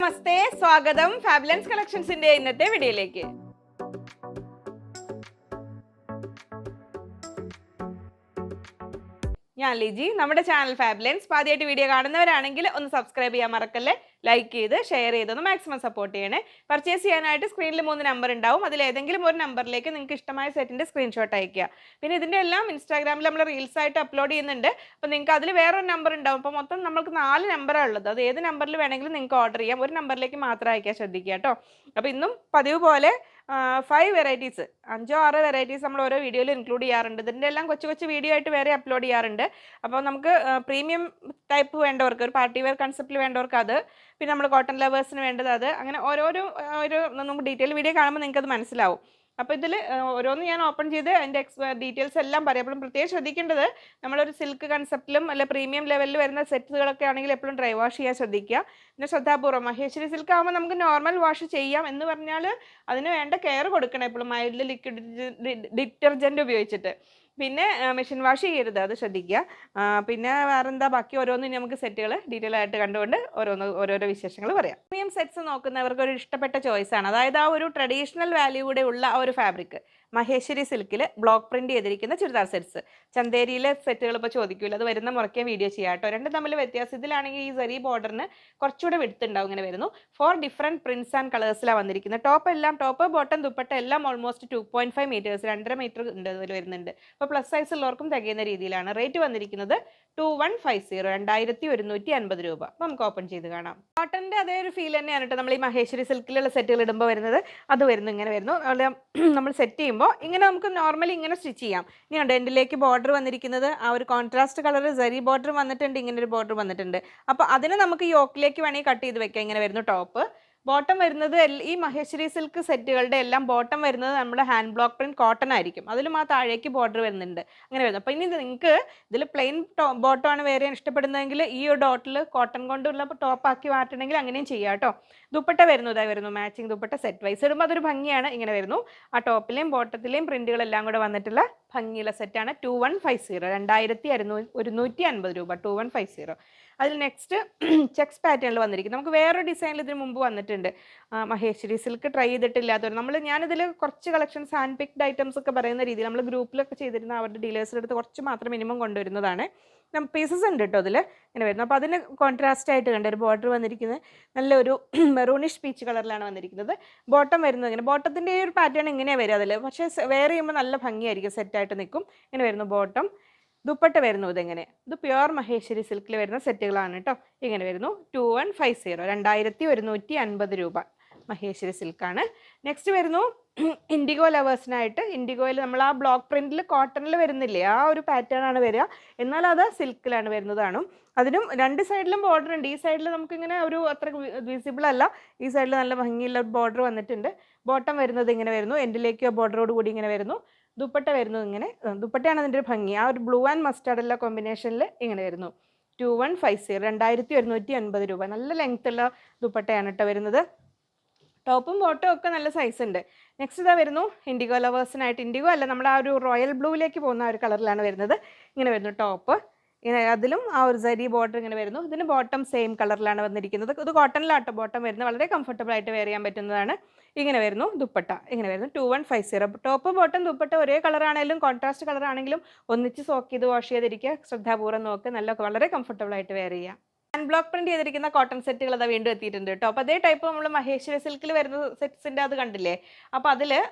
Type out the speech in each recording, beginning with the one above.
നമസ്തേ, സ്വാഗതം ഫാബുലൻസ് കളക്ഷൻസിന്റെ ഇന്നത്തെ വീഡിയോയിലേക്ക്. ഞാൻ ലിജി. നമ്മുടെ ചാനൽ ഫാബുലൻസ് ആദ്യമായിട്ട് വീഡിയോ കാണുന്നവരാണെങ്കിൽ ഒന്ന് സബ്സ്ക്രൈബ് ചെയ്യാൻ മറക്കല്ലേ, ലൈക്ക് ചെയ്ത് ഷെയർ ചെയ്തൊന്ന് മാക്സിമം സപ്പോർട്ട് ചെയ്യണേ. പർച്ചേസ് ചെയ്യാനായിട്ട് സ്ക്രീനിൽ 3 നമ്പർ ഉണ്ടാവും. അതിൽ ഏതെങ്കിലും ഒരു നമ്പറിലേക്ക് നിങ്ങൾക്ക് ഇഷ്ടമായ സെറ്റിന്റെ സ്ക്രീൻഷോട്ട് അയക്കുക. പിന്നെ ഇതിന്റെ എല്ലാം ഇൻസ്റ്റാഗ്രാമിൽ നമ്മൾ റീൽസ് ആയിട്ട് അപ്ലോഡ് ചെയ്യുന്നുണ്ട്. അപ്പോൾ നിങ്ങൾക്ക് അതിൽ വേറൊരു നമ്പർ ഉണ്ടാവും. അപ്പോൾ മൊത്തം നമുക്ക് 4 നമ്പറാണ് ഉള്ളത്. അത് ഏത് നമ്പറിൽ വേണമെങ്കിലും നിങ്ങൾക്ക് ഓർഡർ ചെയ്യാം. ഒരു നമ്പറിലേക്ക് മാത്രം അയക്കാൻ ശ്രദ്ധിക്കുക കേട്ടോ. അപ്പോൾ ഇന്നും പതിവ് പോലെ 5 വെറൈറ്റീസ്, 5-6 വെറൈറ്റീസ് നമ്മൾ ഓരോ വീഡിയോയിൽ ഇൻക്ലൂഡ് ചെയ്യാറുണ്ട്. ഇതിൻ്റെ എല്ലാം കൊച്ചു കൊച്ചു വീഡിയോ ആയിട്ട് വേറെ അപ്ലോഡ് ചെയ്യാറുണ്ട്. അപ്പോൾ നമുക്ക് പ്രീമിയം ടൈപ്പ് വേണ്ടവർക്ക്, ഒരു പാർട്ടി വെയർ കൺസെപ്റ്റിൽ വേണ്ടവർക്ക് അത്, പിന്നെ നമ്മൾ കോട്ടൺ ലവേഴ്സിന് വേണ്ടത് അത്, അങ്ങനെ ഓരോ നമുക്ക് ഡീറ്റെയിൽ വീഡിയോ കാണുമ്പോൾ നിങ്ങൾക്ക് അത് മനസ്സിലാവും. അപ്പോൾ ഇതിൽ ഓരോന്ന് ഞാൻ ഓപ്പൺ ചെയ്ത് അതിൻ്റെ ഡീറ്റെയിൽസ് എല്ലാം പറയാം. അപ്പോഴും പ്രത്യേകം ശ്രദ്ധിക്കേണ്ടത്, നമ്മളൊരു സിൽക്ക് കൺസെപ്റ്റിലും അല്ല പ്രീമിയം ലെവലിൽ വരുന്ന സെറ്റുകളൊക്കെ ആണെങ്കിൽ എപ്പോഴും ഡ്രൈ വാഷ് ചെയ്യാൻ ശ്രദ്ധിക്കുക. പിന്നെ ശ്രദ്ധാപൂർവ്വം മഹേശ്വരി സിൽക്ക് ആകുമ്പോൾ നമുക്ക് നോർമൽ വാഷ് ചെയ്യാം എന്ന് പറഞ്ഞാൽ അതിന് വേണ്ട കെയർ കൊടുക്കണം എപ്പോഴും, മൈൽഡ് ലിക്വിഡ് ഡിറ്റർജൻറ്റ് ഉപയോഗിച്ചിട്ട്. പിന്നെ മെഷീൻ വാഷ് ചെയ്യരുത്, അത് ശ്രദ്ധിക്കുക. പിന്നെ വേറെന്താ, ബാക്കി ഓരോന്നും നമുക്ക് സെറ്റുകൾ ഡീറ്റെയിൽ ആയിട്ട് കണ്ടുകൊണ്ട് ഓരോരോ വിശേഷങ്ങൾ പറയാം. പ്രീമിയം സെറ്റ്സ് നോക്കുന്നവർക്ക് ഒരു ഇഷ്ടപ്പെട്ട ചോയ്സാണ്. അതായത് ആ ഒരു ട്രഡീഷണൽ വാല്യൂ കൂടെ ഉള്ള ആ ഒരു ഫാബ്രിക്, മഹേശ്വരി സിൽക്കിൽ ബ്ലോക്ക് പ്രിന്റ് ചെയ്തിരിക്കുന്ന ചുരിദാർ സെറ്റ്സ്. ചന്തേരിയിലെ സെറ്റുകൾ ഇപ്പോൾ ചോദിക്കില്ല, അത് വരുന്ന മുറയ്ക്ക് വീഡിയോ ചെയ്യാം കേട്ടോ. രണ്ടും തമ്മിൽ വ്യത്യാസം, ഇതിലാണെങ്കിൽ ഈ സെറി ബോർഡറിന് കുറച്ചുകൂടെ വിടുത്തുണ്ടാവും. ഇങ്ങനെ വരുന്നു. 4 ഡിഫറെൻറ്റ് പ്രിന്റ്സ് ആൻഡ് കളേഴ്സിലാണ് വന്നിരിക്കുന്നത്. ടോപ്പ് ബോട്ടം ദുപ്പട്ട എല്ലാം ഓൾമോസ്റ്റ് 2.5 മീറ്റേഴ്സ്, 2.5 മീറ്റർ ഉണ്ട് ഇതിൽ വരുന്നുണ്ട്. അപ്പോൾ പ്ലസ് സൈസ് ഉള്ളവർക്കും തികയുന്ന രീതിയിലാണ്. റേറ്റ് വന്നിരിക്കുന്നത് 2150, 2150 രൂപ. അപ്പോൾ നമുക്ക് ഓപ്പൺ ചെയ്ത് കാണാം. കോട്ടൻ്റെ അതേ ഒരു ഫീൽ തന്നെയാണ് കേട്ടോ നമ്മൾ ഈ മഹേശ്വരി സിൽക്കിലുള്ള സെറ്റുകൾ ഇടുമ്പോൾ വരുന്നത്. അത് വരുന്നു, ഇങ്ങനെ വരുന്നു. നമ്മൾ സെറ്റ് ചെയ്യുമ്പോൾ ഇങ്ങനെ നമുക്ക് നോർമലി ഇങ്ങനെ സ്റ്റിച്ച് ചെയ്യാം. ഇനി ഉണ്ട് എൻഡിലേക്ക് ബോർഡർ വന്നിരിക്കുന്നത്, ആ ഒരു കോൺട്രാസ്റ്റ് കളർ സെറി ബോർഡർ വന്നിട്ടുണ്ട്, ഇങ്ങനെ ഒരു ബോർഡർ വന്നിട്ടുണ്ട്. അപ്പോൾ അതിന് നമുക്ക് യോക്കിലേക്ക് വേണമെങ്കിൽ കട്ട് ചെയ്ത് വെക്കാം. ഇങ്ങനെ വരുന്നു ടോപ്പ്. ബോട്ടം വരുന്നത് ഈ മഹേശ്വരി സിൽക്ക് സെറ്റുകളുടെ എല്ലാം ബോട്ടം വരുന്നത് നമ്മുടെ ഹാൻഡ് ബ്ലോക്ക് പ്രിന്റ് കോട്ടൺ ആയിരിക്കും. അതിലും ആ താഴേക്ക് ബോർഡർ വരുന്നുണ്ട്, അങ്ങനെ വരുന്നത്. അപ്പോൾ ഇനി നിങ്ങൾക്ക് ഇതിൽ പ്ലെയിൻ ബോട്ടമാണ് വേറെ ഇഷ്ടപ്പെടുന്നതെങ്കിൽ ഈ ഒരു ഡോട്ടിൽ കോട്ടൺ കൊണ്ടുള്ള ടോപ്പ് ആക്കി മാറ്റണമെങ്കിൽ അങ്ങനെയും ചെയ്യാം കേട്ടോ. ദുപ്പട്ട വരുന്നു മാച്ചിങ് ദുപ്പട്ട സെറ്റ് വൈസ് ഇടുമ്പോൾ അതൊരു ഭംഗിയാണ്. ഇങ്ങനെ വരുന്നു. ആ ടോപ്പിലെയും ബോട്ടത്തിലെയും പ്രിന്റുകളെല്ലാം കൂടെ വന്നിട്ടുള്ള ഭംഗിയുള്ള സെറ്റാണ് 2150, 2150 രൂപ. 2150. അതിൽ നെക്സ്റ്റ് ചെക്സ് പാറ്റേണിൽ വന്നിരിക്കും. നമുക്ക് വേറൊരു ഡിസൈനിൽ ഇതിന് മുമ്പ് വന്നിട്ടുണ്ട്. മഹേശ്വരി സിൽക്ക് ട്രൈ ചെയ്തിട്ടില്ലാത്തവർ, ഞാനിതിൽ കുറച്ച് കളക്ഷൻസ് ഹാൻഡ് പിക്ഡ് ഐറ്റംസ് ഒക്കെ പറയുന്ന രീതിയിൽ നമ്മൾ ഗ്രൂപ്പിലൊക്കെ ചെയ്തിരുന്ന അവരുടെ ഡീലേഴ്സിൻ്റെ അടുത്ത് കുറച്ച് മാത്രം മിനിമം കൊണ്ടുവരുന്നതാണ്. പീസസ് ഉണ്ട് കേട്ടോ അതിൽ, ഇങ്ങനെ വരുന്നു. അപ്പോൾ അതിന് കോൺട്രാസ്റ്റ് ആയിട്ട് കണ്ട ഒരു ബോർഡർ വന്നിരിക്കുന്നത് നല്ലൊരു മെറൂണിഷ് പീച്ച് കളറിലാണ് വന്നിരിക്കുന്നത്. ബോട്ടം വരുന്നത് ഇങ്ങനെ, ബോട്ടത്തിൻ്റെ ഈ ഒരു പാറ്റേൺ ഇങ്ങനെയാണ് വരിക അതിൽ, പക്ഷേ വെയർ ചെയ്യുമ്പോൾ നല്ല ഭംഗിയായിരിക്കും, സെറ്റായിട്ട് നിൽക്കും. ഇങ്ങനെ വരുന്നു ബോട്ടം. ദുപ്പട്ട വരുന്നു ഇതെങ്ങനെ, ഇത് പ്യുവർ മഹേശ്വരി സിൽക്കിൽ വരുന്ന സെറ്റുകളാണ് കേട്ടോ. ഇങ്ങനെ വരുന്നു 2150, 2150 രൂപ. മഹേശ്വരി സിൽക്കാണ്. നെക്സ്റ്റ് വരുന്നു ഇൻഡിഗോ ലവേഴ്സിനായിട്ട്. ഇൻഡിഗോയിൽ നമ്മൾ ആ ബ്ലോക്ക് പ്രിന്റിൽ കോട്ടണിൽ വരുന്നില്ലേ, ആ ഒരു പാറ്റേൺ ആണ് വരിക. എന്നാൽ അത് സിൽക്കിലാണ് വരുന്നതാണ്. അതിനും 2 സൈഡിലും ബോർഡർ ഉണ്ട്. ഈ സൈഡിൽ നമുക്കിങ്ങനെ ഒരു അത്ര വിസിബിൾ അല്ല, ഈ സൈഡിൽ നല്ല ഭംഗിയുള്ള ബോർഡർ വന്നിട്ടുണ്ട്. ബോട്ടം വരുന്നത് ഇങ്ങനെ വരുന്നു, എൻഡിലേക്ക് ബോർഡറോട് കൂടി ഇങ്ങനെ വരുന്നു. ദുപ്പട്ട വരുന്നത് ഇങ്ങനെ, ദുപ്പട്ടയാണ് അതിൻ്റെ ഒരു ഭംഗി. ആ ഒരു ബ്ലൂ ആൻഡ് മസ്റ്റാർഡ് എല്ലാ കോമ്പിനേഷനിൽ ഇങ്ങനെ വരുന്നു. 2150, 2150 രൂപ. നല്ല ലെങ്ത് ഉള്ള ദുപ്പട്ടയാണ് കേട്ടോ വരുന്നത്. ടോപ്പും ബോട്ടും ഒക്കെ നല്ല സൈസ് ഉണ്ട്. നെക്സ്റ്റ് ഇതാ വരുന്നു ഇൻഡിഗോ ലവേഴ്സിനായിട്ട്. ഇൻഡിഗോ അല്ല, നമ്മൾ ആ ഒരു റോയൽ ബ്ലൂവിലേക്ക് പോകുന്ന ആ ഒരു കളറിലാണ് വരുന്നത്. ഇങ്ങനെ വരുന്നു ടോപ്പ്. ഇങ്ങനെ അതിലും ആ ഒരു സരി ബോർഡർ ഇങ്ങനെ വരുന്നു. ഇതിന് ബോട്ടം സെയിം കളറിലാണ് വന്നിരിക്കുന്നത്. ഇത് കോട്ടണിലാട്ടോ ബോട്ടം വരുന്നത്, വളരെ കംഫർട്ടബിൾ ആയിട്ട് വെയർ ചെയ്യാൻ പറ്റുന്നതാണ്. ഇങ്ങനെ വരുന്നു ദുപ്പട്ട, ഇങ്ങനെ വരുന്നു 2150. ടോപ്പ് ബോട്ടം ദുപ്പട്ട ഒരേ കളറാണെങ്കിലും കോൺട്രാസ്റ്റ് കളറാണെങ്കിലും ഒന്നിച്ച് സോക്ക് ചെയ്ത് വാഷ് ചെയ്തിരിക്കുക. ശ്രദ്ധാപൂർവ്വം നോക്ക്, വളരെ കംഫർട്ടബിൾ ആയിട്ട് വെയർ ചെയ്യാം. ഹാൻഡ് ബ്ലോക്ക് പ്രിന്റ് ചെയ്തിരിക്കുന്ന കോട്ടൺ സെറ്റുകൾ അത് വീണ്ടും എത്തിയിട്ടുണ്ട് കേട്ടോ. അപ്പോൾ അതേ ടൈപ്പ് നമ്മൾ മഹേശ്വരി സിൽക്കിൽ വരുന്ന സെറ്റ്സിൻ്റെ അത് കണ്ടില്ലേ. അപ്പോൾ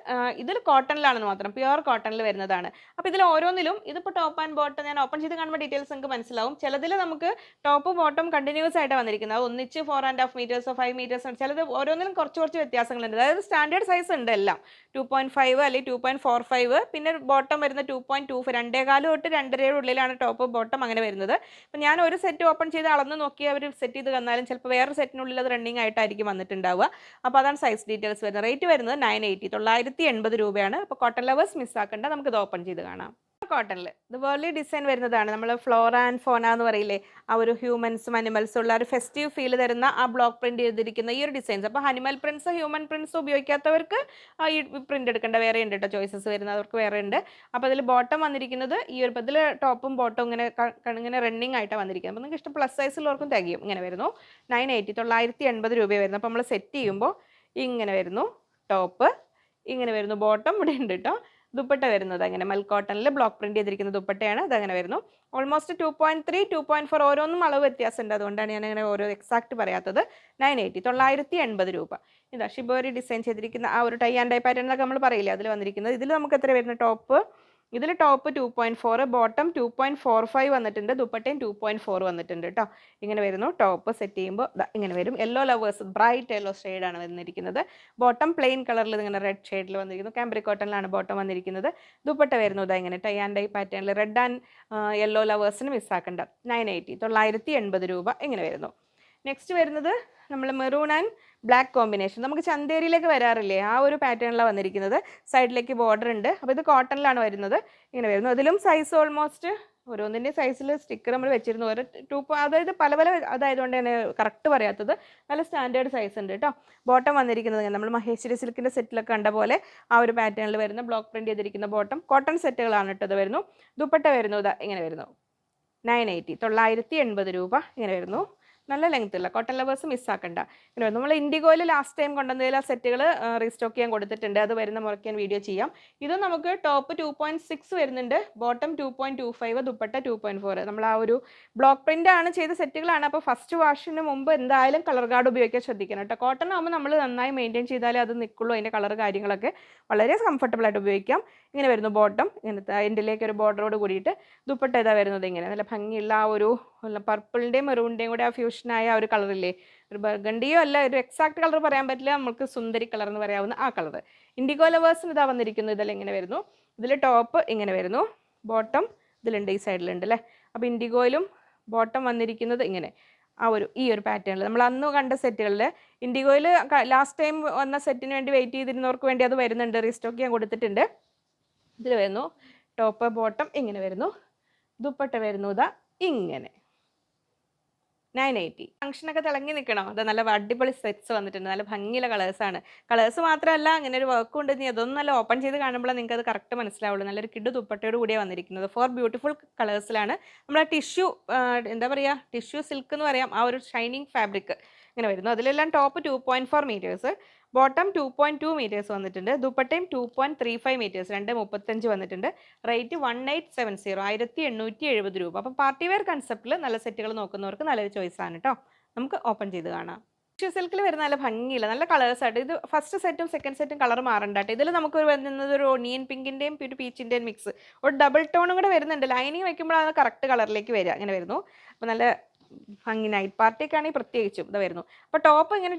ഇതിൽ കോട്ടണിലാണെന്ന് മാത്രം, പ്യുവർ കോട്ടണിൽ വരുന്നതാണ്. അപ്പോൾ ഇതിൽ ഓരോന്നിലും ഇതിപ്പോൾ ടോപ്പ് ആൻഡ് ബോട്ടം ഞാൻ ഓപ്പൺ ചെയ്ത് കാണുമ്പോൾ ഡീറ്റെയിൽസ് നിങ്ങൾക്ക് മനസ്സിലാവും. ചിലതിൽ നമുക്ക് ടോപ്പ് ബോട്ടം കണ്ടിന്യൂസ് ആയിട്ട് വന്നിരിക്കുന്നത്, അത് ഒന്നിച്ച് 4.5 മീറ്റേഴ്സോ 5 മീറ്റേഴ്സോ, ചിലത് ഓരോന്നിലും കുറച്ച് വ്യത്യാസങ്ങളുണ്ട്. അതായത് സ്റ്റാൻഡേർഡ് സൈസ് ഉണ്ട് എല്ലാം, 2.5 അല്ലെങ്കിൽ 2.45. പിന്നെ ബോട്ടം വരുന്ന 2.25, 2.25 തൊട്ട് 2.5 ഉള്ളിലാണ് ടോപ്പ് ബോട്ടം അങ്ങനെ വരുന്നത്. അപ്പോൾ ഞാൻ ഒരു സെറ്റ് ഓപ്പൺ ചെയ്ത് അളന്ന് നോക്കി അവർ സെറ്റ് ചെയ്ത് തന്നാലും ചിലപ്പോൾ വേറെ സെറ്റിനുള്ളിൽ അത് റണ്ണിങ് ആയിട്ടായിരിക്കും വന്നിട്ടുണ്ടാവുക. അപ്പോൾ അതാണ് സൈസ് ഡീറ്റെയിൽസ് വരുന്നത്. റേറ്റ് വരുന്നത് 980, 980 രൂപയാണ്. അപ്പോൾ കോട്ടൺ ലവേഴ്സ് മിസ്സാക്കേണ്ട, നമുക്കിത് ഓപ്പൺ ചെയ്ത് കാണാം. കോട്ടണിൽ ഇതുപോലെ ഡിസൈൻ വരുന്നതാണ്. നമ്മൾ ഫ്ലോറ ആൻഡ് ഫോന എന്ന് പറയില്ലേ, ആ ഒരു ഹ്യൂമൻസും അനിമൽസും ഉള്ള ഒരു ഫെസ്റ്റീവ് ഫീൽ തരുന്ന ആ ബ്ലോക്ക് പ്രിന്റ് ചെയ്തിരിക്കുന്ന ഈ ഒരു ഡിസൈൻസ്. അപ്പോൾ അനിമൽ പ്രിന്റ്സ് ഹ്യൂമൻ പ്രിന്റ്സ് ഉപയോഗിക്കാത്തവർക്ക് ഈ പ്രിന്റ് എടുക്കേണ്ട വേറെ ഉണ്ട് കേട്ടോ, ചോയ്സസ് വരുന്നത് അവർക്ക് വേറെ ഉണ്ട്. അപ്പോൾ അതിൽ ബോട്ടം വന്നിരിക്കുന്നത് ഈ ഒരു ഇതിൽ ടോപ്പും ബോട്ടം ഇങ്ങനെ റണ്ണിങ് ആയിട്ടാണ് വന്നിരിക്കുന്നത്. അപ്പോൾ നിങ്ങൾക്ക് ഇഷ്ടം പ്ലസ് സൈസിലുള്ളവർക്കും തികയും. ഇങ്ങനെ വരുന്നു 980 980 രൂപ വരുന്നു. അപ്പോൾ നമ്മൾ സെറ്റ് ചെയ്യുമ്പോൾ ഇങ്ങനെ വരുന്നു ടോപ്പ്, ഇങ്ങനെ വരുന്നു ബോട്ടം ഇവിടെ ഉണ്ട് കേട്ടോ. ദുപ്പട്ട വരുന്നത് അങ്ങനെ മൽ കോട്ടണിൽ ബ്ലോക്ക് പ്രിന്റ് ചെയ്തിരിക്കുന്ന ദുപ്പട്ടയാണ്. അതങ്ങനെ വരുന്നു. ഓൾമോസ്റ്റ് 2.3 2.4 ഓരോന്നും അളവ് വ്യത്യാസമുണ്ട്, അതുകൊണ്ടാണ് ഞാൻ അങ്ങനെ ഓരോ എക്സാക്ട് പറയാത്തത്. 980 980 രൂപ. ഇതാ ഷിബോരി ഡിസൈൻ ചെയ്തിരിക്കുന്ന ആ ഒരു ടൈ ആൻഡ് ഡൈ പാറ്റേൺ എന്നൊക്കെ നമ്മൾ പറയില്ലേ, അതിൽ വന്നിരിക്കുന്നത്. ഇതിൽ നമുക്ക് എത്ര വരുന്ന ടോപ്പ്, ഇതിൽ ടോപ്പ് 2.4, ബോട്ടം 2.45 വന്നിട്ടുണ്ട്, ദുപ്പട്ടയും 2.4 വന്നിട്ടുണ്ട് കേട്ടോ. ഇങ്ങനെ വരുന്നു ടോപ്പ്. സെറ്റ് ചെയ്യുമ്പോൾ ഇങ്ങനെ വരും. യെല്ലോ ലവേഴ്സ് ബ്രൈറ്റ് യെല്ലോ ഷെയ്ഡാണ് വന്നിരിക്കുന്നത്. ബോട്ടം പ്ലെയിൻ കളറിൽ ഇങ്ങനെ റെഡ് ഷെയ്ഡിൽ വന്നിരിക്കുന്നു. കാംബ്രിക് കോട്ടണിലാണ് ബോട്ടം വന്നിരിക്കുന്നത്. ദുപ്പട്ട വരുന്നു ഇങ്ങനെ ടൈ ആൻഡ് ഡൈ പാറ്റേണിൽ റെഡ് ആൻഡ് യെല്ലോ ലവേഴ്സിന് മിസ്സാക്കണ്ട. 980 980 രൂപ ഇങ്ങനെ വരുന്നു. നെക്സ്റ്റ് വരുന്നത് നമ്മൾ മെറൂൺ ആൻഡ് ബ്ലാക്ക് കോമ്പിനേഷൻ. നമുക്ക് ചന്തേരിയിലേക്ക് വരാറില്ലേ, ആ ഒരു പാറ്റേണിലാണ് വന്നിരിക്കുന്നത്. സൈഡിലേക്ക് ബോർഡർ ഉണ്ട്. അപ്പോൾ ഇത് കോട്ടണിലാണ് വരുന്നത്. ഇങ്ങനെ വരുന്നു. അതിലും സൈസ് ഓൾമോസ്റ്റ് ഓരോന്നിൻ്റെ സൈസിൽ സ്റ്റിക്കർ നമ്മൾ വെച്ചിരുന്നു. ഓരോ അതായത് പല പല അതായതുകൊണ്ട് തന്നെ കറക്റ്റ് പറയാത്തത്. നല്ല സ്റ്റാൻഡേർഡ് സൈസ് ഉണ്ട് കേട്ടോ. ബോട്ടം വന്നിരിക്കുന്നത് നമ്മൾ മഹേശ്വരി സിൽക്കിൻ്റെ സെറ്റിലൊക്കെ കണ്ട പോലെ ആ ഒരു പാറ്റേണിൽ വരുന്ന ബ്ലോക്ക് പ്രിന്റ് ചെയ്തിരിക്കുന്ന ബോട്ടം. കോട്ടൺ സെറ്റുകളാണ് കേട്ടത് വരുന്നു. ദുപ്പട്ട വരുന്നു ഇങ്ങനെ വരുന്നു 980 980 രൂപ ഇങ്ങനെ വരുന്നു. നല്ല ലെങ്ത് ഉള്ള കോട്ടൺ ലവേഴ്സ് മിസ്സാക്കണ്ട. ഇങ്ങനെ നമ്മൾ ഇൻഡിഗോയിൽ ലാസ്റ്റ് ടൈം കൊണ്ടുവന്നതിൽ ആ സെറ്റുകൾ റീസ്റ്റോക്ക് ചെയ്യാൻ കൊടുത്തിട്ടുണ്ട്. അത് വരുന്ന മുറയ്ക്ക് ഞാൻ വീഡിയോ ചെയ്യാം. ഇത് നമുക്ക് ടോപ്പ് 2.6 വരുന്നുണ്ട്, ബോട്ടം 2.25, ദുപ്പട്ട 2.4. നമ്മൾ ആ ഒരു ബ്ലോക്ക് പ്രിന്റ് ആണ് ചെയ്ത സെറ്റുകളാണ്. അപ്പോൾ ഫസ്റ്റ് വാഷിന് മുമ്പ് എന്തായാലും കളർ ഗാർഡ് ഉപയോഗിക്കാൻ ശ്രദ്ധിക്കണം കേട്ടോ. കോട്ടൺ ആകുമ്പോൾ നമ്മൾ നന്നായി മെയിൻറ്റെയിൻ ചെയ്താലേ അത് നിൽക്കുള്ളൂ. അതിൻ്റെ കളർ കാര്യങ്ങളൊക്കെ വളരെ കംഫർട്ടബിൾ ആയിട്ട് ഉപയോഗിക്കാം. ഇങ്ങനെ വരുന്നു ബോട്ടം, ഇങ്ങനത്തെ എൻഡിലേക്ക് ഒരു ബോർഡറോട് കൂടിയിട്ട്. ദുപ്പട്ട ഇതാ വരുന്നത് ഇങ്ങനെ നല്ല ഭംഗിയുള്ള ആ ഒരു പർപ്പിളിൻ്റെയും മെറൂണിൻ്റെയും കൂടെ ആ ഫ്യൂഷനായ ആ ഒരു കളറില്ലേ, ഒരു ബർഗണ്ടിയോ അല്ല, ഒരു എക്സാക്ട് കളർ പറയാൻ പറ്റില്ല, നമുക്ക് സുന്ദരി കളർ എന്ന് പറയാവുന്ന ആ കളർ. ഇൻഡിഗോ ലവേഴ്സിന് ഇതാ വന്നിരിക്കുന്നത്. ഇതെല്ലാം ഇങ്ങനെ വരുന്നു. ഇതിൽ ടോപ്പ് ഇങ്ങനെ വരുന്നു, ബോട്ടം ഇതിലുണ്ട്, ഈ സൈഡിലുണ്ട് അല്ലേ. അപ്പോൾ ഇൻഡിഗോയിലും ബോട്ടം വന്നിരിക്കുന്നത് ഇങ്ങനെ ഈ ഒരു പാറ്റേണിൽ നമ്മൾ അന്ന് കണ്ട സെറ്റുകളിൽ ഇൻഡിഗോയിൽ ലാസ്റ്റ് ടൈം വന്ന സെറ്റിന് വേണ്ടി വെയിറ്റ് ചെയ്തിരുന്നവർക്ക് വേണ്ടി അത് വരുന്നുണ്ട്, റീസ്റ്റോക്ക് ചെയ്യാൻ കൊടുത്തിട്ടുണ്ട്. ഇതിൽ വരുന്നു ടോപ്പ് ബോട്ടം ഇങ്ങനെ വരുന്നു. ദുപ്പട്ട വരുന്നു ഇങ്ങനെ 980. ഫംഗ്ഷനൊക്കെ തിളങ്ങി നിൽക്കണോ, അത് നല്ല അടിപൊളി സെറ്റ്സ് വന്നിട്ടുണ്ട്. നല്ല ഭംഗിയുള്ള കളേഴ്സാണ്. കളേഴ്സ് മാത്രമല്ല അങ്ങനെ ഒരു വർക്ക് ഉണ്ട്. നീ അതൊന്നും നല്ല ഓപ്പൺ ചെയ്ത് കാണുമ്പോൾ നിങ്ങൾക്ക് അത് കറക്റ്റ് മനസ്സിലാവുള്ളൂ. നല്ലൊരു കിഡ് ദുപ്പട്ടയോട് കൂടിയാണ് വന്നിരിക്കുന്നത്. 4 ബ്യൂട്ടിഫുൾ കളേഴ്സിലാണ്. നമ്മുടെ ടിഷ്യൂ എന്താ പറയുക, ടിഷ്യൂ സിൽക്ക് എന്ന് പറയാം, ആ ഒരു ഷൈനിങ് ഫാബ്രിക് ഇങ്ങനെ വരുന്നു. അതിലെല്ലാം ടോപ്പ് 2.4 മീറ്റേഴ്സ്, ബോട്ടം 2.2 മീറ്റേഴ്സ് വന്നിട്ടുണ്ട്. ദുപ്പട്ടയും 2.35 മീറ്റേഴ്സ് 235 വന്നിട്ടുണ്ട്. റേറ്റ് 1870 1870 രൂപ. അപ്പോൾ പാർട്ടി വെയർ കൺസെപ്റ്റിൽ നല്ല സെറ്റുകൾ നോക്കുന്നവർക്ക് നല്ലൊരു ചോയ്സാണ് കേട്ടോ. നമുക്ക് ഓപ്പൺ ചെയ്ത് കാണാം. ടിഷ്യൂ സിൽക്കിൽ വരുന്ന നല്ല ഭംഗിയില്ല നല്ല കളേഴ്സായിട്ട്. ഇത് ഫസ്റ്റ് സെറ്റും സെക്കൻഡ് സെറ്റും കളർ മാറണ്ടായിട്ട്. ഇതിൽ നമുക്ക് വരുന്നത് ഒരു ഓണിയൻ പിങ്കിൻ്റെയും ഒരു പീച്ചിൻ്റെയും മിക്സ്, ഒരു ഡബിൾ ടോണും കൂടെ വരുന്നുണ്ട്. ലൈനിങ് വെക്കുമ്പോഴാണ് കറക്റ്റ് കളറിലേക്ക് വരിക. അങ്ങനെ വരുന്നു. അപ്പോൾ നല്ല ഭംഗി നൈറ്റ് പാർട്ടിയൊക്കെയാണെങ്കിൽ പ്രത്യേകിച്ചും ഇത് വരുന്നു. അപ്പോൾ ടോപ്പ് ഇങ്ങനെ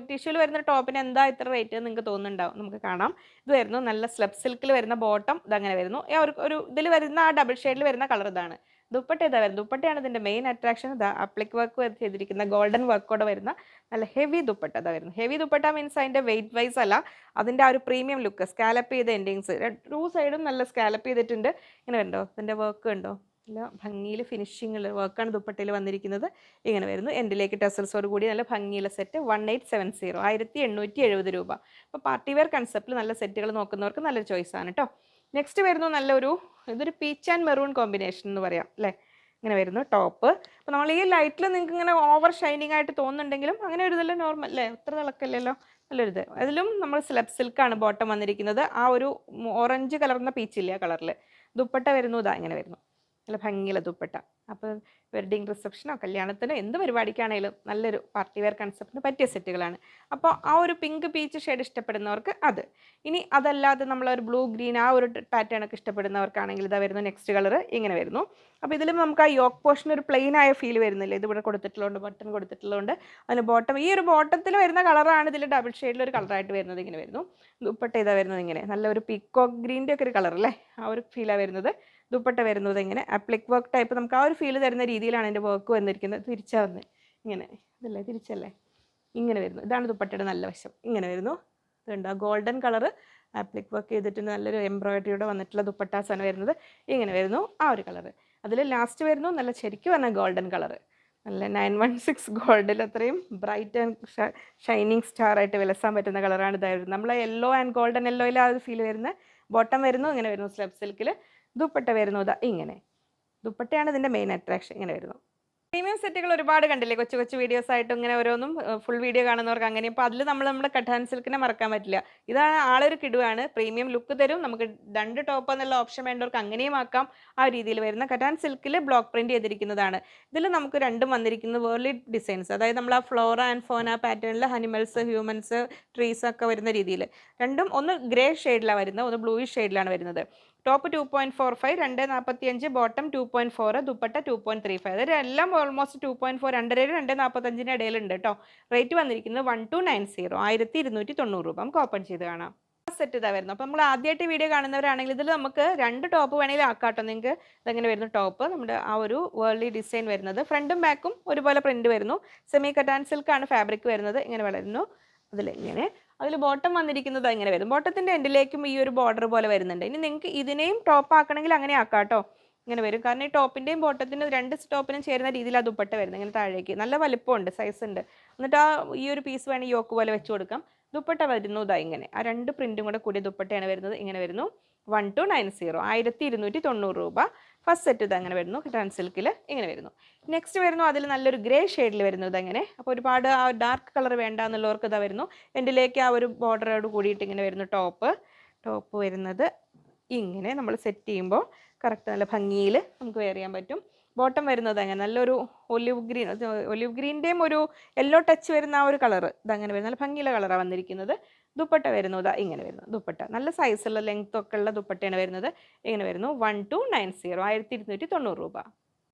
ടിഷ്യൂവിൽ വരുന്ന ടോപ്പിന് എന്താ ഇത്ര റേറ്റ് എന്ന് നിങ്ങൾക്ക് തോന്നുന്നുണ്ടാവും. നമുക്ക് കാണാം. ഇത് വരുന്നു നല്ല സ്ലബ് സിൽക്കിൽ വരുന്ന ബോട്ടം ഇതങ്ങനെ വരുന്നു. ഒരു ഇതിൽ വരുന്ന ആ ഡബിൾ ഷെയ്ഡിൽ വരുന്ന കളർ ഇതാണ്. ദുപ്പട്ട ഇതാ വരുന്നത്. ദുപ്പട്ടയാണ് ഇതിൻ്റെ മെയിൻ അട്രാക്ഷൻ. ഇതാ അപ്ലിക് വർക്ക് ചെയ്തിരിക്കുന്ന ഗോൾഡൻ വർക്കോടെ വരുന്ന നല്ല ഹെവി ദുപ്പട്ട ഇതാ വരുന്നത്. ഹെവി ദുപ്പട്ട മീൻസ് അതിൻ്റെ വെയിറ്റ് വൈസ് അല്ല, അതിൻ്റെ ആ ഒരു പ്രീമിയം ലുക്ക്. സ്കാലപ്പ് ചെയ്ത എൻഡിങ്സ് 2 സൈഡും നല്ല സ്കാലപ്പ് ചെയ്തിട്ടുണ്ട്. ഇങ്ങനെ ഉണ്ടോ, ഇതിൻ്റെ വർക്ക് ഉണ്ടോ, നല്ല ഭംഗിയിൽ ഫിനിഷിങ്ങുള്ള വർക്കാണ് ദുപ്പട്ടയിൽ വന്നിരിക്കുന്നത്. ഇങ്ങനെ വരുന്നു. എൻഡിലേക്ക് ടെസൽസോട് കൂടി നല്ല ഭംഗിയുള്ള സെറ്റ് 1870 1870 രൂപ. അപ്പോൾ പാർട്ടി വെയർ കൺസെപ്റ്റിൽ നല്ല സെറ്റുകൾ നോക്കുന്നവർക്ക് നല്ലൊരു ചോയ്സാണ് കേട്ടോ. നെക്സ്റ്റ് വരുന്നു ഇതൊരു പീച്ച് ആൻഡ് മെറൂൺ കോമ്പിനേഷൻ എന്ന് പറയാം അല്ലേ. ഇങ്ങനെ വരുന്നു ടോപ്പ്. അപ്പോൾ നമ്മൾ ഈ ലൈറ്റിൽ നിങ്ങൾക്ക് ഇങ്ങനെ ഓവർ ഷൈനിങ് ആയിട്ട് തോന്നുന്നുണ്ടെങ്കിലും അങ്ങനെ ഒരു ഇതെല്ലാം നോർമൽ അല്ലേ, അത്ര തിളക്കല്ലല്ലോ, നല്ലൊരിത്. അതിലും നമ്മൾ സ്ലബ് സിൽക്കാണ് ബോട്ടം വന്നിരിക്കുന്നത്. ആ ഒരു ഓറഞ്ച് കലർന്ന പീച്ചില്ലേ ആ കളറിൽ. ദുപ്പട്ട വരുന്നു ഇങ്ങനെ വരുന്നു. നല്ല ഭംഗിയുള്ള ദുപ്പട്ട. അപ്പോൾ വെഡ്ഡിങ് റിസപ്ഷനോ കല്യാണത്തിനോ എന്ത് പരിപാടിക്കാണെങ്കിലും നല്ലൊരു പാർട്ടി വെയർ കൺസെപ്റ്റിന് പറ്റിയ സെറ്റുകളാണ്. അപ്പോൾ ആ ഒരു പിങ്ക് പീച്ച് ഷെയ്ഡ് ഇഷ്ടപ്പെടുന്നവർക്ക് അത്. ഇനി അതല്ലാതെ നമ്മളൊരു ബ്ലൂ ഗ്രീൻ ആ ഒരു പാറ്റേൺ ഒക്കെ ഇഷ്ടപ്പെടുന്നവർക്കാണെങ്കിൽ ഇതാ വരുന്നു നെക്സ്റ്റ് കളർ ഇങ്ങനെ വരുന്നു. അപ്പോൾ ഇതിലും നമുക്ക് ആ യോക്ക് പോർഷൻ ഒരു പ്ലെയിൻ ആയ ഫീൽ വരുന്നില്ല. ഇതിവിടെ കൊടുത്തിട്ടുള്ളതുകൊണ്ട് ബട്ടൺ കൊടുത്തിട്ടുള്ളതുകൊണ്ട് അതിന് ബോട്ടം ഈ ഒരു ബോട്ടത്തിൽ വരുന്ന കളറാണ് ഇതിൽ ഡബിൾ ഷെയ്ഡിൽ ഒരു കളറായിട്ട് വരുന്നത്. ഇങ്ങനെ വരുന്നു. ദുപ്പട്ട ഇതാ വരുന്നത് ഇങ്ങനെ നല്ലൊരു പീക്കോക്ക് ഗ്രീൻ്റെ ഒക്കെ ഒരു കളർ അല്ലേ, ആ ഒരു ഫീലാണ് വരുന്നത്. ദുപ്പട്ട വരുന്നത് ഇങ്ങനെ അപ്ലിക് വർക്ക് ടൈപ്പ് നമുക്ക് ആ ഒരു ഫീൽ തരുന്ന രീതിയിലാണ് എൻ്റെ വർക്ക് വന്നിരിക്കുന്നത്. തിരിച്ചാ വന്ന് ഇങ്ങനെ ഇതല്ലേ, തിരിച്ചല്ലേ, ഇങ്ങനെ വരുന്നു. ഇതാണ് ദുപ്പട്ടയുടെ നല്ല വശം. ഇങ്ങനെ വരുന്നു. ഇതുണ്ട് ഗോൾഡൻ കളർ ആപ്ലിക് വർക്ക് ചെയ്തിട്ടുണ്ട്, നല്ലൊരു എംബ്രോയിഡറിയുടെ വന്നിട്ടുള്ള ദുപ്പട്ടാസാണ് വരുന്നത്. ഇങ്ങനെ വരുന്നു ആ ഒരു കളർ. അതിൽ ലാസ്റ്റ് വരുന്നു നല്ല ശരിക്കും പറഞ്ഞാൽ ഗോൾഡൻ കളർ, നല്ല 916 ഗോൾഡിൽ അത്രയും ബ്രൈറ്റ് ആൻഡ് ഷൈനിങ് സ്റ്റാർ ആയിട്ട് വിലസാൻ പറ്റുന്ന കളറാണ് ഇതായിരുന്നു. നമ്മൾ യെല്ലോ ആൻഡ് ഗോൾഡൻ യെല്ലോയിൽ ആ ഒരു ഫീൽ വരുന്ന ബോട്ടം വരുന്നു. ഇങ്ങനെ വരുന്നു സ്ലബ് സിൽക്കിൽ. ദുപ്പട്ട വരുന്നു ഇതാ ഇങ്ങനെ. ദുപ്പട്ടയാണ് ഇതിൻ്റെ മെയിൻ അട്രാക്ഷൻ. ഇങ്ങനെ വരുന്നു. പ്രീമിയം സെറ്റുകൾ ഒരുപാട് കണ്ടില്ലേ, കൊച്ചു കൊച്ചു വീഡിയോസ് ആയിട്ട് ഇങ്ങനെ ഓരോന്നും ഫുൾ വീഡിയോ കാണുന്നവർക്ക് അങ്ങനെ. അപ്പോൾ അതിൽ നമ്മൾ നമ്മുടെ കട്ടാൻ സിൽക്കിനെ മറക്കാൻ പറ്റില്ല. ഇതാണ് ആളൊരു കിടുവാണ്, പ്രീമിയം ലുക്ക് തരും. നമുക്ക് 2 ടോപ്പ് എന്നുള്ള ഓപ്ഷൻ വേണ്ടവർക്ക് അങ്ങനെയും ആക്കാം. ആ രീതിയിൽ വരുന്ന കട്ടാൻ സിൽക്കിൽ ബ്ലോക്ക് പ്രിന്റ് ചെയ്തിരിക്കുന്നതാണ്. ഇതിൽ നമുക്ക് രണ്ടും വന്നിരിക്കുന്നത് വേർലി ഡിസൈൻസ്, അതായത് നമ്മൾ ആ ഫ്ലോറ ആൻഡ് ഫോന പാറ്റേണിൽ അനിമൽസ്, ഹ്യൂമൻസ്, ട്രീസ് ഒക്കെ വരുന്ന രീതിയിൽ രണ്ടും ഒന്ന് ഗ്രേ ഷെയ്ഡിലാണ് വരുന്നത്, ഒന്ന് ബ്ലൂയിഷ് ഷെയ്ഡിലാണ് വരുന്നത്. Top 2.45, 2.45, bottom 2.4, dupatta 2.35. അതായത് എല്ലാം ഓൾമോസ്റ്റ് 2.4, 2.7, 2.45 ഇടയിലുണ്ട് കേട്ടോ. റേറ്റ് വന്നിരിക്കുന്നത് 1290, 1290 രൂപ. നമുക്ക് ഓപ്പൺ ചെയ്ത് കാണാം. സെറ്റ് ഇതാ വരുന്നു. അപ്പോൾ നമ്മൾ ആദ്യമായിട്ട് വീഡിയോ കാണുന്നവരാണെങ്കിൽ ഇതിൽ നമുക്ക് 2 ടോപ്പ് വേണമെങ്കിൽ ആക്കാട്ടോ. നിങ്ങൾക്ക് ഇതെങ്ങനെ വരുന്നു ടോപ്പ്, നമ്മുടെ ആ ഒരു വേൾഡി ഡിസൈൻ വരുന്നത്, ഫ്രണ്ടും ബാക്കും ഒരുപോലെ പ്രിന്റ് വരുന്നു. സെമി കട്ടാൻ സിൽക്കാണ് ഫാബ്രിക് വരുന്നത്. ഇങ്ങനെ വരുന്നു. അതിലിങ്ങനെ അതിൽ ബോട്ടം വന്നിരിക്കുന്നത് ഇങ്ങനെ വരും. ബോട്ടത്തിൻ്റെ എൻഡിലേക്കും ഈ ഒരു ബോർഡർ പോലെ വരുന്നുണ്ട്. ഇനി നിങ്ങൾക്ക് ഇതിനെയും ടോപ്പ് ആക്കണമെങ്കിൽ അങ്ങനെ ആക്കാം കേട്ടോ. ഇങ്ങനെ വരും. കാരണം ഈ ടോപ്പിൻ്റെയും ബോട്ടത്തിൻ്റെയും 2 ടോപ്പിനും ചേരുന്ന രീതിയിൽ ആ ദുപ്പട്ട വരുന്നത്. ഇങ്ങനെ താഴേക്ക് നല്ല വലിപ്പമുണ്ട്, സൈസ് ഉണ്ട്. എന്നിട്ട് ആ ഈ ഒരു പീസ് വേണമെങ്കിൽ യോക്ക് പോലെ വെച്ച് കൊടുക്കാം. ദുപ്പട്ട വരുന്നു ഇതാ ഇങ്ങനെ. ആ 2 പ്രിൻറ്റും കൂടെ കൂടിയ ദുപ്പട്ടയാണ് വരുന്നത്. ഇങ്ങനെ വരുന്നു. 1290, 1290 രൂപ. ഫസ്റ്റ് സെറ്റ് ഇത് അങ്ങനെ വരുന്നു കട്ടാൻ സിൽക്കിൽ. ഇങ്ങനെ വരുന്നു. നെക്സ്റ്റ് വരുന്നു അതിൽ നല്ലൊരു ഗ്രേ ഷെയ്ഡിൽ വരുന്നത് അങ്ങനെ. അപ്പോൾ ഒരുപാട് ആ ഡാർക്ക് കളർ വേണ്ട എന്നുള്ളവർക്ക് ഇതാ വരുന്നു. എൻഡിലേക്ക് ആ ഒരു ബോർഡറോട് കൂടിയിട്ട് ഇങ്ങനെ വരുന്നു ടോപ്പ്. ടോപ്പ് വരുന്നത് ഇങ്ങനെ നമ്മൾ സെറ്റ് ചെയ്യുമ്പോൾ കറക്റ്റ് നല്ല ഭംഗിയിൽ നമുക്ക് വെയർ ചെയ്യാൻ പറ്റും. ബോട്ടം വരുന്നത് അങ്ങനെ നല്ലൊരു ഒലിവ് ഗ്രീൻ്റെയും ഒരു യെല്ലോ ടച്ച് വരുന്ന ആ ഒരു കളർ ഇതങ്ങനെ വരുന്നത് നല്ല ഭംഗിയുള്ള കളറാണ് വന്നിരിക്കുന്നത്. ദുപ്പട്ട വരുന്നു ഇതാ ഇങ്ങനെ വരുന്നു. ദുപ്പട്ട നല്ല സൈസുള്ള ലെങ്ത് ഒക്കെ ഉള്ള ദുപ്പട്ടയാണ് വരുന്നത്. ഇങ്ങനെ വരുന്നു. 1290, 1290 രൂപ.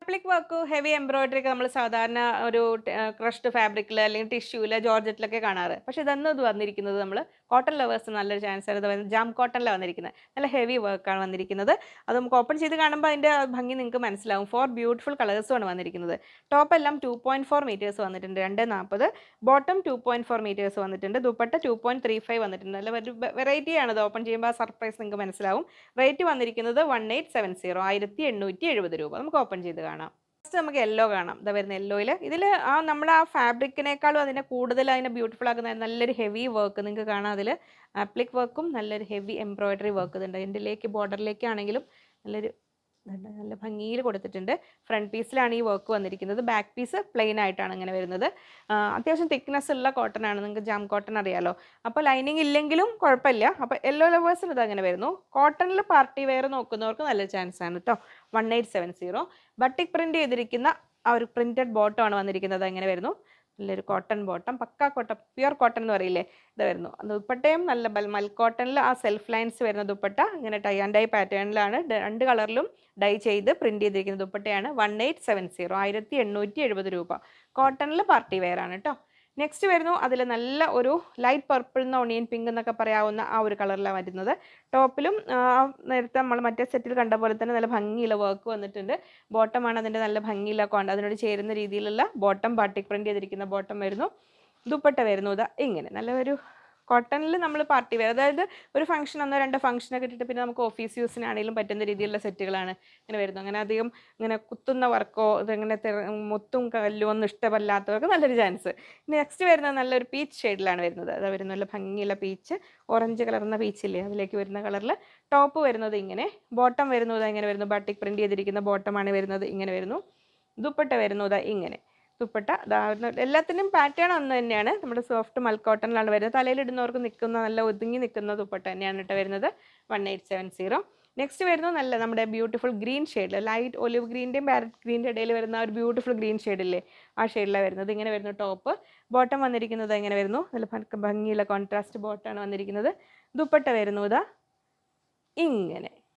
ആപ്ലിക് വർക്ക് ഹെവി എംബ്രോയിഡറി ഒക്കെ നമ്മൾ സാധാരണ ഒരു ക്രഷ്ഡ് ഫാബ്രിക്കിൽ അല്ലെങ്കിൽ ടിഷ്യൂവിൽ ജോർജറ്റിലൊക്കെ കാണാറ്. പക്ഷേ ഇതൊന്നും ഇത് വന്നിരിക്കുന്നത് നമ്മൾ കോട്ടൺ ലവേഴ്സ് നല്ലൊരു ചാൻസ് ആണ്. ഇത് വരുന്നത് ജാം കോട്ടണിലാണ് വന്നിരിക്കുന്നത്. നല്ല ഹെവി വർക്കാണ് വന്നിരിക്കുന്നത്. അത് നമുക്ക് ഓപ്പൺ ചെയ്ത് കാണുമ്പോൾ അതിൻ്റെ ഭംഗി നിങ്ങൾക്ക് മനസ്സിലാവും. 4 ബ്യൂട്ടിഫുൾ കളേഴ്സുമാണ് വന്നിരിക്കുന്നത്. ടോപ്പ് എല്ലാം 2.4 മീറ്റേഴ്സ് വന്നിട്ടുണ്ട്, 240. ബോട്ടം 2.4 മീറ്റേഴ്സ് വന്നിട്ടുണ്ട്. ദുപ്പട്ട 2.35 വന്നിട്ടുണ്ട്. നല്ല വെറൈറ്റിയാണ്. ഇത് ഓപ്പൺ ചെയ്യുമ്പോൾ ആ സർപ്രൈസ് നിങ്ങൾക്ക് മനസ്സിലാവും. റേറ്റ് വന്നിരിക്കുന്നത് 1870, 1870 രൂപ. നമുക്ക് ഓപ്പൺ ചെയ്ത് കാണാം. ഫസ്റ്റ് നമുക്ക് യെല്ലോ കാണാം. ഇതാ വരുന്ന യെല്ലോയിൽ. ഇതിൽ നമ്മൾ ആ ഫാബ്രിക്കിനേക്കാളും അതിനെ കൂടുതൽ അതിനെ ബ്യൂട്ടിഫുൾ ആക്കുന്ന നല്ലൊരു ഹെവി വർക്ക് നിങ്ങൾക്ക് കാണാം. അതിൽ ആപ്ലിക് വർക്കും നല്ലൊരു ഹെവി എംബ്രോയിഡറി വർക്ക് ഇതുണ്ട്. എൻഡിലേക്ക് ബോർഡറിലേക്കാണെങ്കിലും നല്ലൊരു നല്ല ഭംഗിയിൽ കൊടുത്തിട്ടുണ്ട്. ഫ്രണ്ട് പീസിലാണ് ഈ വർക്ക് വന്നിരിക്കുന്നത്. ബാക്ക് പീസ് പ്ലെയിൻ ആയിട്ടാണ് ഇങ്ങനെ വരുന്നത്. അത്യാവശ്യം തിക്നെസ് ഉള്ള കോട്ടൺ ആണ്. നിങ്ങൾക്ക് ജാം കോട്ടൺ അറിയാലോ. അപ്പോൾ ലൈനിങ് ഇല്ലെങ്കിലും കുഴപ്പമില്ല. അപ്പോൾ യെല്ലോ ലവേഴ്സിന് ഇത് അങ്ങനെ വരുന്നു. കോട്ടണിൽ പാർട്ടി വെയർ നോക്കുന്നവർക്ക് നല്ല ചാൻസ് ആണ് കേട്ടോ. 1870. ബട്ടിക് പ്രിന്റ് ചെയ്തിരിക്കുന്ന ആ ഒരു പ്രിന്റഡ് ബോട്ടം ആണ് വന്നിരിക്കുന്നത്. അങ്ങനെ വരുന്നു. നല്ലൊരു കോട്ടൺ ബോട്ടം, പക്കാ കോട്ടൺ, പ്യുർ കോട്ടൺ എന്ന് പറയില്ലേ, ഇത് വരുന്നു. ദുപ്പട്ടയും നല്ല മൽ കോട്ടണിൽ ആ സെൽഫ് ലൈൻസ് വരുന്ന ദുപ്പട്ട ഇങ്ങനെ ടൈ ആൻഡ് ഡൈ പാറ്റേണിലാണ് 2 കളറിലും ഡൈ ചെയ്ത് പ്രിന്റ് ചെയ്തിരിക്കുന്ന ദുപ്പട്ടയാണ്. 1870, 1870 രൂപ. കോട്ടണിൽ പാർട്ടി വെയർ ആണ് കേട്ടോ. നെക്സ്റ്റ് വരുന്നു അതിൽ നല്ല ഒരു ലൈറ്റ് പർപ്പിൾ എന്ന ഒണിയൻ പിങ്ക് എന്നൊക്കെ പറയാവുന്ന ആ ഒരു കളറിലാണ് വരുന്നത്. ടോപ്പിലും നേരത്തെ നമ്മൾ മറ്റേ സെറ്റിൽ കണ്ട പോലെ തന്നെ നല്ല ഭംഗിയുള്ള വർക്ക് വന്നിട്ടുണ്ട്. ബോട്ടമാണ് അതിൻ്റെ നല്ല ഭംഗിയുള്ള അതിനോട് ചേരുന്ന രീതിയിലുള്ള ബോട്ടം, ബാട്ടിക് പ്രിന്റ് ചെയ്തിരിക്കുന്ന ബോട്ടം വരുന്നു. ദുപ്പട്ട വരുന്നു ഇതാ ഇങ്ങനെ. നല്ലൊരു കോട്ടണിൽ നമ്മൾ പാർട്ടി വെയർ, അതായത് ഒരു ഫംഗ്ഷൻ 1-2 ഫംഗ്ഷനൊക്കെ ഇട്ടിട്ട് പിന്നെ നമുക്ക് ഓഫീസ് യൂസിനാണെങ്കിലും പറ്റുന്ന രീതിയിലുള്ള സെറ്റുകളാണ് ഇങ്ങനെ വരുന്നത്. അങ്ങനെ അധികം ഇങ്ങനെ കുത്തുന്ന വർക്കോ ഇതെങ്ങനെ മുത്തും കല്ലും ഒന്നും ഇഷ്ടമല്ലാത്തവർക്ക് നല്ലൊരു ചാൻസ്. നെക്സ്റ്റ് വരുന്നത് നല്ലൊരു പീച്ച് ഷെയ്ഡിലാണ് വരുന്നത്. അത് വരുന്ന നല്ല ഭംഗിയുള്ള പീച്ച്, ഓറഞ്ച് കളർന്ന പീച്ചില്ലേ അതിലേക്ക് വരുന്ന കളറിൽ. ടോപ്പ് വരുന്നത് ഇങ്ങനെ. ബോട്ടം വരുന്നത് ഇങ്ങനെ വരുന്നു. ബാട്ടിക് പ്രിന്റ് ചെയ്തിരിക്കുന്ന ബോട്ടമാണ് വരുന്നത്. ഇങ്ങനെ വരുന്നു. ദുപ്പട്ട വരുന്നത് ഇങ്ങനെ. ദുപ്പട്ട എല്ലാത്തിനും പാറ്റേൺ ഒന്ന് തന്നെയാണ്. നമ്മുടെ സോഫ്റ്റ് മൽ കോട്ടണിലാണ് വരുന്നത്. തലയിലിടുന്നവർക്ക് നിൽക്കുന്ന നല്ല ഒതുങ്ങി നിൽക്കുന്ന ദുപ്പട്ട തന്നെയാണ് കേട്ടോ വരുന്നത്. 1870. നെക്സ്റ്റ് വരുന്നു നല്ല നമ്മുടെ ബ്യൂട്ടിഫുൾ ഗ്രീൻ ഷെയ്ഡിൽ, ലൈറ്റ് ഒലിവ് ഗ്രീൻ്റെയും പാരറ്റ് ഗ്രീൻ്റെ ഇടയിൽ വരുന്ന ഒരു ബ്യൂട്ടിഫുൾ ഗ്രീൻ ഷെയ്ഡില്ലേ ആ ഷെയ്ഡിലാണ് വരുന്നത്. ഇങ്ങനെ വരുന്നു ടോപ്പ്. ബോട്ടം വന്നിരിക്കുന്നത് ഇങ്ങനെ വരുന്നു. നല്ല ഭംഗിയുള്ള കോൺട്രാസ്റ്റ് ബോട്ടമാണ് വന്നിരിക്കുന്നത്. ദുപ്പട്ട വരുന്നു ഇതാ ഇങ്ങനെ.